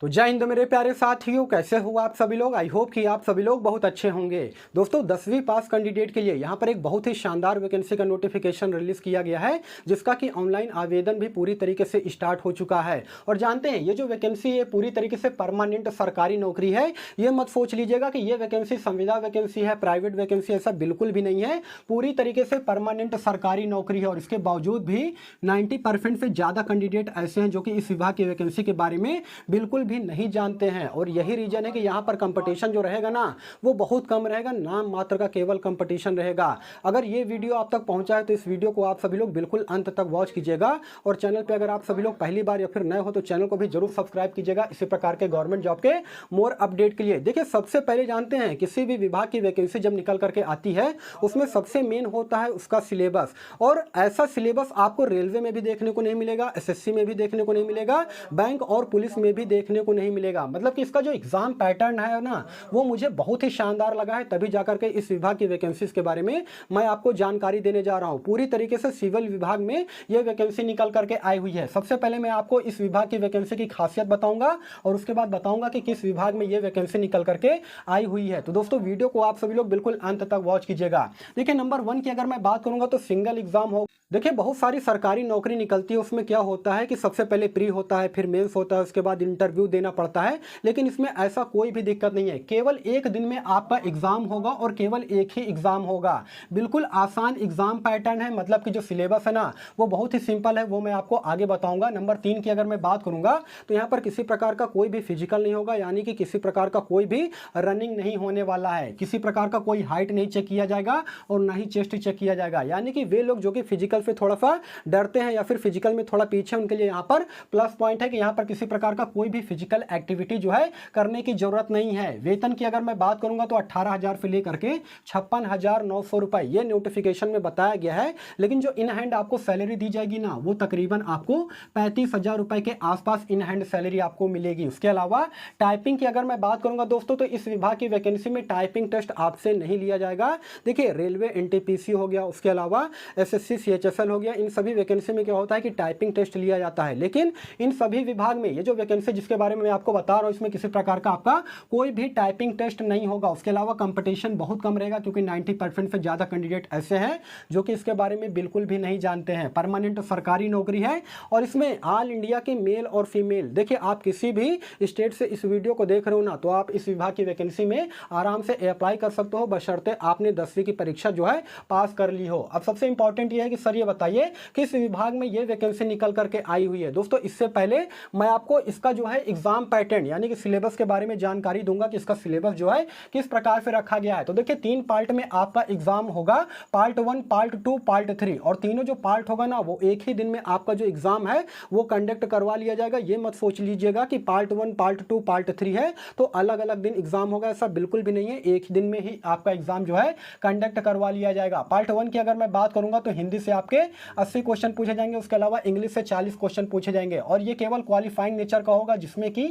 तो जय हिंद मेरे प्यारे साथियों, कैसे हो आप सभी लोग। आई होप कि आप सभी लोग बहुत अच्छे होंगे। दोस्तों 10वीं पास कैंडिडेट के लिए यहाँ पर एक बहुत ही शानदार वैकेंसी का नोटिफिकेशन रिलीज किया गया है, जिसका कि ऑनलाइन आवेदन भी पूरी तरीके से स्टार्ट हो चुका है। और जानते हैं ये जो वैकेंसी है पूरी तरीके से परमानेंट सरकारी नौकरी है। ये मत सोच लीजिएगा कि ये वैकेंसी संविदा वैकेंसी है, प्राइवेट वैकेंसी, ऐसा बिल्कुल भी नहीं है। पूरी तरीके से परमानेंट सरकारी नौकरी है और इसके बावजूद भी 90% से ज़्यादा कैंडिडेट ऐसे हैं जो कि इस विभाग की वैकेंसी के बारे में बिल्कुल भी नहीं जानते हैं। और यही रीजन है कि यहाँ पर कंपटीशन जो रहेगा ना वो बहुत कम रहेगा, नाम मात्र का केवल कंपटीशन रहेगा। अगर ये वीडियो आप तक पहुंचा है तो इस वीडियो को आप सभी लोग बिल्कुल अंत तक वॉच कीजिएगा। और चैनल पे अगर आप सभी लोग पहली बार या फिर नए हो तो चैनल को भी जरूर सब्सक्राइब कीजिएगा इसी प्रकार के गवर्नमेंट जॉब के मोर अपडेट के लिए। देखिए सबसे पहले जानते हैं किसी भी विभाग की वैकेंसी जब निकल करके आती है उसमें सबसे मेन होता है उसका सिलेबस। और ऐसा सिलेबस आपको रेलवे में भी देखने को नहीं मिलेगा, एसएससी में भी देखने को नहीं मिलेगा, बैंक और पुलिस में भी देखने को नहीं मिलेगा। मतलब कि इसका जो एग्जाम पैटर्न है ना वो मुझे बहुत ही शानदार लगा है, तभी जाकर के इस विभाग की वैकेंसीज के बारे में मैं आपको जानकारी देने जा रहा हूं। पूरी तरीके से सिविल विभाग में यह वैकेंसी निकल करके आई हुई है। सबसे पहले मैं आपको इस विभाग की वैकेंसी की खासियत बताऊंगा और उसके बाद बताऊंगा कि किस विभाग में यह वैकेंसी निकल करके आई हुई है। तो दोस्तों वीडियो को आप सभी लोग बिल्कुल अंत तक वॉच कीजिएगा। देखिए नंबर 1 की अगर मैं बात करूंगा तो सिंगल एग्जाम हो। देखिए बहुत सारी सरकारी नौकरी निकलती है, उसमें क्या होता है कि सबसे पहले प्री होता है, फिर मेंस होता है, उसके बाद इंटरव्यू देना पड़ता है। लेकिन इसमें ऐसा कोई भी दिक्कत नहीं है, केवल एक दिन में आपका एग्जाम होगा और केवल एक ही एग्जाम होगा। बिल्कुल आसान एग्जाम पैटर्न है, मतलब कि जो सिलेबस है ना वो बहुत ही सिंपल है, वो मैं आपको आगे बताऊंगा। नंबर 3 की अगर मैं बात करूंगा तो यहाँ पर किसी प्रकार का कोई भी फिजिकल नहीं होगा, यानी कि किसी प्रकार का कोई भी रनिंग नहीं होने वाला है, किसी प्रकार का कोई हाइट नहीं चेक किया जाएगा और ना ही चेस्ट चेक किया जाएगा। यानी कि वे लोग जो कि फिजिकल से थोड़ा सा डरते हैं या फिर फिजिकल में थोड़ा पीछे, उनके लिए यहाँ पर प्लस पॉइंट है कि यहाँ पर किसी प्रकार का कोई भी फिजिकल एक्टिविटी जो है करने की जरूरत नहीं है। वेतन की अगर मैं बात करूंगा तो 18,000 से लेकर के 56,900 रुपए ये नोटिफिकेशन में बताया गया है। लेकिन जो इन हैंड आपको सैलरी दी जाएगी ना वो तकरीबन आपको 35,000 रुपए के आसपास इन हैंड सैलरी आपको मिलेगी। उसके अलावा टाइपिंग की अगर मैं बात करूंगा दोस्तों तो इस विभाग की वैकेंसी में टाइपिंग टेस्ट आपसे नहीं लिया जाएगा। देखिए रेलवे एनटीपीसी हो गया, उसके अलावा एसएससी सीएचएसएल हो गया, इन सभी वैकेंसी में क्या होता है कि टाइपिंग टेस्ट लिया जाता है। लेकिन इन सभी विभाग में ये जो वैकेंसी जिसके बारे में मैं आपको बता रहा हूं इसमें किसी प्रकार का आपका कोई भी टाइपिंग टेस्ट नहीं होगा। उसके अलावा कंपटीशन बहुत कम रहेगा क्योंकि 90% से ज्यादा कैंडिडेट ऐसे हैं जो कि इसके बारे में बिल्कुल भी नहीं जानते हैं। परमानेंट सरकारी नौकरी है और इसमें ऑल इंडिया के मेल और फीमेल, देखिए आप किसी भी स्टेट से इस वीडियो को देख रहे हो ना तो आप इस विभाग की वैकेंसी में आराम से अप्लाई कर सकते हो, बशर्ते आपने 10वीं की परीक्षा जो है पास कर ली हो। अब सबसे इंपॉर्टेंट यह है कि सर ये बताइए किस विभाग में ये वैकेंसी निकल करके आई हुई है। दोस्तों इससे पहले मैं आपको इसका जो है एग्जाम पैटर्न यानी कि सिलेबस के बारे में जानकारी दूंगा कि इसका सिलेबस जो है किस प्रकार से रखा गया है। तो देखिए 3 पार्ट में आपका एग्जाम होगा, पार्ट 1, पार्ट 2, पार्ट 3, और तीनों जो पार्ट होगा ना वो एक ही दिन में आपका जो एग्जाम है वो कंडक्ट करवा लिया जाएगा। ये मत सोच लीजिएगा कि पार्ट 1, पार्ट 2, पार्ट 3 है तो अलग अलग दिन एग्जाम होगा, ऐसा बिल्कुल भी नहीं है। एक ही दिन में ही आपका एग्जाम जो है कंडक्ट करवा लिया जाएगा। पार्ट 1 की अगर मैं बात करूंगा तो हिंदी से आपके 80 क्वेश्चन पूछे जाएंगे, उसके अलावा इंग्लिश से 40 क्वेश्चन पूछे जाएंगे और ये केवल क्वालिफाइंग नेचर का होगा जिसमें कि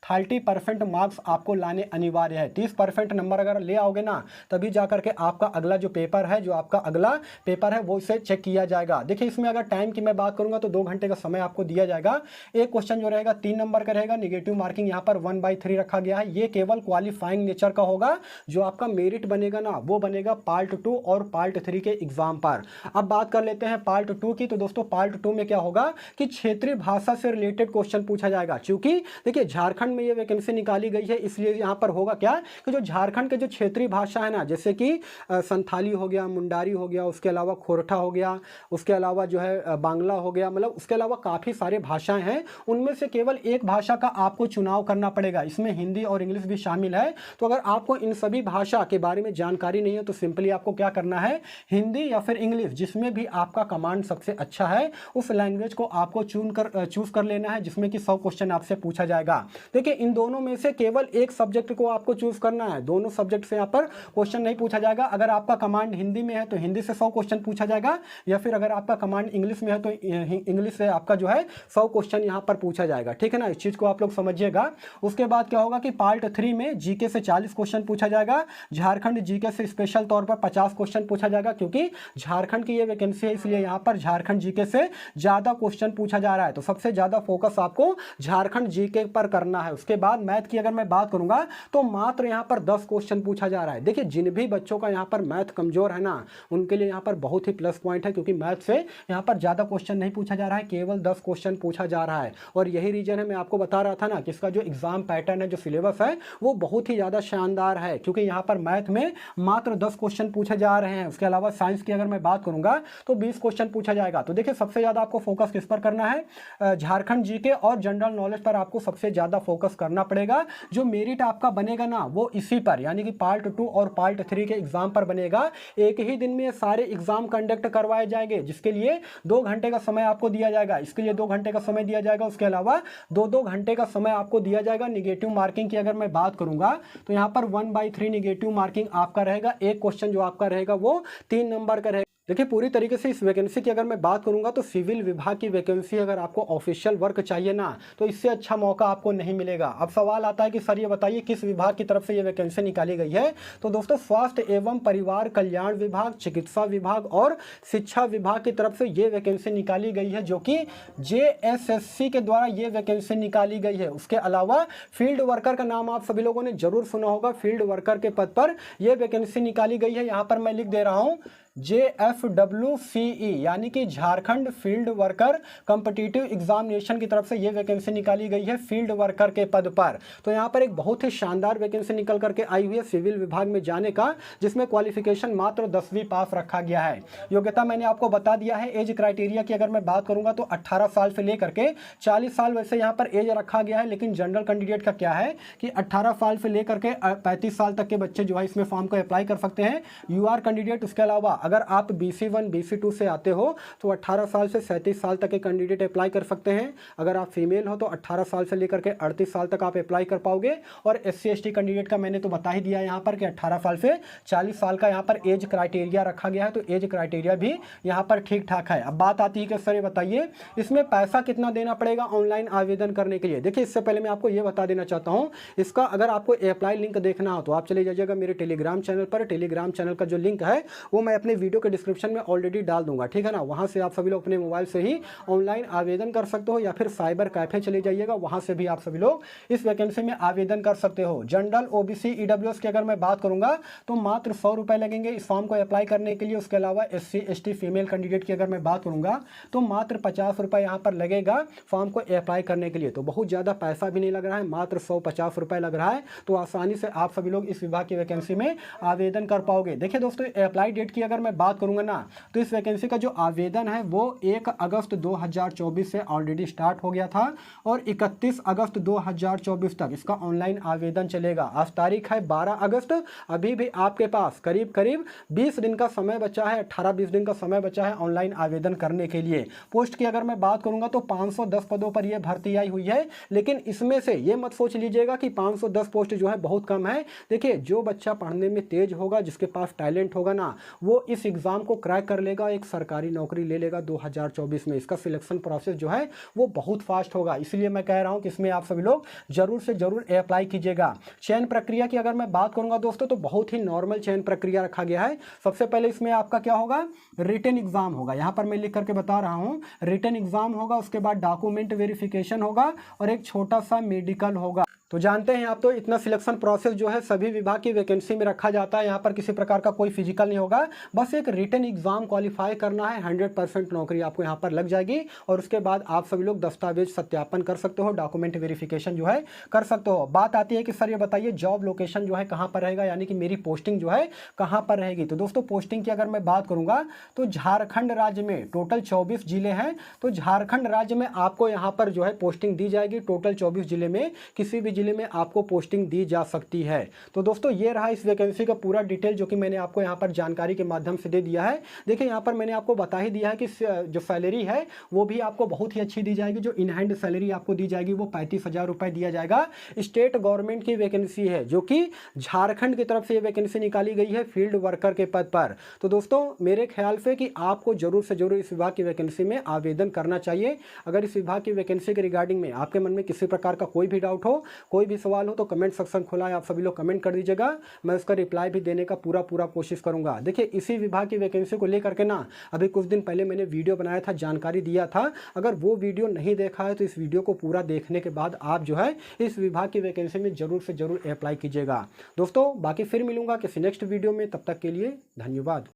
30% मार्क्स आपको लाने अनिवार्य है। 30% नंबर अगर ले आओगे ना तभी जाकर के आपका अगला जो पेपर है, जो आपका अगला पेपर है वो इसे चेक किया जाएगा। देखिए इसमें अगर टाइम की मैं बात करूंगा तो 2 घंटे का समय आपको दिया जाएगा। एक क्वेश्चन जो रहेगा 3 नंबर का रहेगा, निगेटिव मार्किंग यहाँ पर 1/3 रखा गया है। ये केवल क्वालिफाइंग नेचर का होगा, जो आपका मेरिट बनेगा ना वो बनेगा पार्ट 2 और पार्ट 3 के एग्जाम पर। अब बात कर लेते हैं पार्ट 2 की। तो दोस्तों पार्ट 2 में क्या होगा कि क्षेत्रीय भाषा से रिलेटेड क्वेश्चन पूछा जाएगा। क्योंकि देखिए झारखंड में ये वैकेंसी निकाली गई है इसलिए यहाँ पर होगा क्या कि जो झारखंड के जो क्षेत्रीय भाषा है ना, जैसे कि संथाली हो गया, मुंडारी हो गया, उसके अलावा खोरठा हो गया, उसके अलावा जो है बांग्ला हो गया, मतलब उसके अलावा काफ़ी सारे भाषाएं हैं, उनमें से केवल एक भाषा का आपको चुनाव करना पड़ेगा। इसमें हिंदी और इंग्लिश भी शामिल है। तो अगर आपको इन सभी भाषा के बारे में जानकारी नहीं है तो सिंपली आपको क्या करना है, हिंदी या फिर इंग्लिश जिसमें भी आपका कमांड सबसे अच्छा है उस लैंग्वेज को आपको चूज कर लेना है, जिसमें कि 100 क्वेश्चन आपसे पूछा जाएगा। देखिए इन दोनों में से केवल एक सब्जेक्ट को आपको चूज करना है, दोनों सब्जेक्ट से यहाँ पर क्वेश्चन नहीं पूछा जाएगा। अगर आपका कमांड हिंदी में है तो हिंदी से 100 क्वेश्चन पूछा जाएगा, या फिर अगर आपका कमांड इंग्लिश में है तो इंग्लिश से आपका जो है 100 क्वेश्चन यहाँ पर पूछा जाएगा। ठीक है ना, इस चीज को आप लोग समझिएगा। उसके बाद क्या होगा कि पार्ट 3 में जीके से 40 क्वेश्चन पूछा जाएगा, झारखंड जीके से स्पेशल तौर पर 50 क्वेश्चन पूछा जाएगा, क्योंकि झारखंड की ये वैकेंसी है इसलिए यहाँ पर झारखंड जीके से ज्यादा क्वेश्चन पूछा जा रहा है। तो सबसे ज्यादा फोकस आपको झारखंड जीके उसके ऊपर करना है। उसके बाद मैथ की अगर मैं बात करूंगा तो मात्र यहाँ पर 10 क्वेश्चन पूछा जा रहा है। देखिए जिन भी बच्चों का यहाँ पर मैथ कमजोर है ना, उनके लिए यहाँ पर बहुत ही प्लस पॉइंट है, क्योंकि मैथ से यहाँ पर ज़्यादा क्वेश्चन नहीं पूछा जा रहा है, केवल 10 क्वेश्चन पूछा जा रहा है। और यही रीजन है, मैं आपको बता रहा था ना कि इसका जो एग्जाम पैटर्न है, जो सिलेबस है, वो बहुत ही ज़्यादा शानदार है, क्योंकि यहाँ पर मैथ में मात्र 10 क्वेश्चन पूछे जा रहे हैं। उसके अलावा साइंस की अगर मैं बात करूंगा तो 20 क्वेश्चन पूछा जाएगा। तो देखिए सबसे ज़्यादा आपको फोकस किस पर करना है, झारखंड जीके और जनरल नॉलेज पर आपको सबसे ज़्यादा फोकस करना पड़ेगा। जो मेरिट आपका बनेगा ना वो इसी पर, यानी कि पार्ट 2 और पार्ट 3 के एग्जाम पर बनेगा। एक ही दिन में ये सारे एग्जाम कंडक्ट करवाए जाएंगे, जिसके लिए 2 घंटे का समय आपको दिया जाएगा। इसके लिए 2 घंटे का समय दिया जाएगा। उसके अलावा 2-2 घंटे का समय आपको दिया जाएगा। निगेटिव मार्किंग की अगर मैं बात करूंगा तो यहाँ पर 1/3 निगेटिव मार्किंग आपका रहेगा। एक क्वेश्चन जो आपका रहेगा वो 3 नंबर का रहेगा। देखिए पूरी तरीके से इस वैकेंसी की अगर मैं बात करूंगा तो सिविल विभाग की वैकेंसी, अगर आपको ऑफिशियल वर्क चाहिए ना तो इससे अच्छा मौका आपको नहीं मिलेगा। अब सवाल आता है कि सर ये बताइए किस विभाग की तरफ से ये वैकेंसी निकाली गई है। तो दोस्तों स्वास्थ्य एवं परिवार कल्याण विभाग, चिकित्सा विभाग और शिक्षा विभाग की तरफ से ये वैकेंसी निकाली गई है, जो कि JSSC के द्वारा ये वैकेंसी निकाली गई है। उसके अलावा फील्ड वर्कर का नाम आप सभी लोगों ने जरूर सुना होगा। फील्ड वर्कर के पद पर यह वैकेंसी निकाली गई है। यहाँ पर मैं लिख दे रहा हूँ JFWCE, यानी कि Jharkhand field worker competitive examination की तरफ से यह वैकेंसी निकाली गई है फील्ड वर्कर के पद पर। तो यहाँ पर एक बहुत ही शानदार वैकेंसी निकल करके आई हुई है सिविल विभाग में जाने का, जिसमें क्वालिफिकेशन मात्र 10वीं पास रखा गया है। योग्यता मैंने आपको बता दिया है। एज क्राइटेरिया की अगर मैं बात करूंगा तो 18 साल से लेकर के 40 साल वैसे यहाँ पर एज रखा गया है, लेकिन जनरल कैंडिडेट का क्या है कि 18 साल से लेकर के 35 साल तक के बच्चे जो है इसमें फॉर्म को अप्लाई कर सकते हैं। UR कैंडिडेट, उसके अलावा अगर आप BC1 BC2 से आते हो तो 18 साल से 37 साल तक के कैंडिडेट अप्लाई कर सकते हैं। अगर आप फीमेल हो तो 18 साल से लेकर के 38 साल तक आप अप्लाई कर पाओगे। और SC ST कैंडिडेट का मैंने तो बता ही दिया यहाँ पर कि 18 साल से 40 साल का यहाँ पर एज क्राइटेरिया रखा गया है। तो एज क्राइटेरिया भी यहाँ पर ठीक ठाक है। अब बात आती है कि सर ये बताइए इसमें पैसा कितना देना पड़ेगा ऑनलाइन आवेदन करने के लिए। देखिए इससे पहले मैं आपको ये बता देना चाहता हूँ, इसका अगर आपको अप्लाई लिंक देखना हो तो आप चले जाइएगा मेरे टेलीग्राम चैनल पर। टेलीग्राम चैनल का जो लिंक है वो मैं अपने वीडियो के डिस्क्रिप्शन में ऑलरेडी डाल दूंगा, ठीक है ना। वहां से आप सभी लोग अपने मोबाइल से ही ऑनलाइन आवेदन कर सकते हो, या फिर साइबर कैफे चले जाइएगा, वहां से भी आप सभी लोग इस वैकेंसी में आवेदन कर सकते हो। जनरल OBC EWS की अगर मैं बात करूंगा तो मात्र 100 रुपए लगेंगे इस फॉर्म को अप्लाई करने के लिए। उसके अलावा SC ST फीमेल कैंडिडेट की अगर मैं बात करूंगा तो मात्र 50 रुपए यहाँ पर लगेगा फॉर्म को अप्लाई करने के लिए। तो बहुत ज्यादा पैसा भी नहीं लग रहा है, मात्र 150 रुपए लग रहा है। तो आसानी से आप सभी लोग इस विभाग की वैकेंसी में आवेदन कर पाओगे। देखिए दोस्तों अप्लाई डेट की अगर मैं बात करूंगा ना तो इस वैकेंसी का जो आवेदन है वो 1 अगस्त 2024 से ऑलरेडी स्टार्ट हो गया था और 31 अगस्त 2024 तक इसका ऑनलाइन आवेदन चलेगा। आज तारीख है 12 अगस्त। अभी भी आपके पास करीब करीब 20 दिन का समय बचा है, 18-20 दिन का समय बचा है ऑनलाइन आवेदन करने के लिए। पोस्ट की अगर मैं बात करूंगा तो 510 पदों पर यह भर्ती आई हुई है, लेकिन इसमें से ये मत सोच लीजिएगा कि 510 पोस्ट जो है बहुत कम है। देखिए जो बच्चा पढ़ने में तेज होगा, जिसके पास टैलेंट होगा ना, वो इस एग्जाम को क्रैक कर लेगा, एक सरकारी नौकरी ले लेगा 2024 में। इसका सिलेक्शन प्रोसेस जो है वो बहुत फास्ट होगा। इसलिए मैं कह रहा हूं कि इसमें आप सभी लोग जरूर से जरूर अप्लाई कीजिएगा। चयन प्रक्रिया की अगर मैं बात करूंगा दोस्तों तो बहुत ही नॉर्मल चयन प्रक्रिया रखा गया है। सबसे पहले इसमें आपका क्या होगा, रिटन एग्जाम होगा। यहां पर मैं लिख करके बता रहा हूं, रिटन एग्जाम होगा। उसके बाद डॉक्यूमेंट वेरिफिकेशन होगा और एक छोटा सा मेडिकल होगा। तो जानते हैं आप तो इतना सिलेक्शन प्रोसेस जो है सभी विभाग की वैकेंसी में रखा जाता है। यहाँ पर किसी प्रकार का कोई फिजिकल नहीं होगा, बस एक रिटन एग्जाम क्वालिफाई करना है। 100% नौकरी आपको यहाँ पर लग जाएगी और उसके बाद आप सभी लोग दस्तावेज सत्यापन कर सकते हो, डॉक्यूमेंट वेरिफिकेशन जो है कर सकते हो। बात आती है कि सर ये बताइए जॉब लोकेशन जो है कहाँ पर रहेगा, यानी कि मेरी पोस्टिंग जो है कहाँ पर रहेगी। तो दोस्तों पोस्टिंग की अगर मैं बात करूँगा तो झारखंड राज्य में टोटल 24 जिले हैं। तो झारखंड राज्य में आपको यहाँ पर जो है पोस्टिंग दी जाएगी। टोटल 24 जिले में किसी भी जिले में आपको पोस्टिंग दी जा सकती है। तो दोस्तों ये रहा इस वैकेंसी का पूरा डिटेल जो कि मैंने आपको यहाँ पर जानकारी के माध्यम से दे दिया है। देखिए यहाँ पर मैंने आपको बता ही दिया है कि जो सैलरी है वो भी आपको बहुत ही अच्छी दी जाएगी। जो इन हैंड सैलरी आपको दी जाएगी वो 35,000 रुपए दिया जाएगा। स्टेट गवर्नमेंट की वैकेंसी है जो कि झारखंड की तरफ से ये वैकेंसी निकाली गई है फील्ड वर्कर के पद पर। तो दोस्तों मेरे ख्याल से कि आपको जरूर से जरूर इस विभाग की वैकेंसी में आवेदन करना चाहिए। अगर इस विभाग की वैकेंसी के रिगार्डिंग में आपके मन में किसी प्रकार का कोई भी डाउट हो, कोई भी सवाल हो तो कमेंट सेक्शन खुला है, आप सभी लोग कमेंट कर दीजिएगा, मैं उसका रिप्लाई भी देने का पूरा कोशिश करूंगा। देखिए इसी विभाग की वैकेंसी को लेकर के ना अभी कुछ दिन पहले मैंने वीडियो बनाया था, जानकारी दिया था। अगर वो वीडियो नहीं देखा है तो इस वीडियो को पूरा देखने के बाद आप जो है इस विभाग की वैकेंसी में जरूर से जरूर अप्लाई कीजिएगा। दोस्तों बाकी फिर मिलूंगा किसी नेक्स्ट वीडियो में, तब तक के लिए धन्यवाद।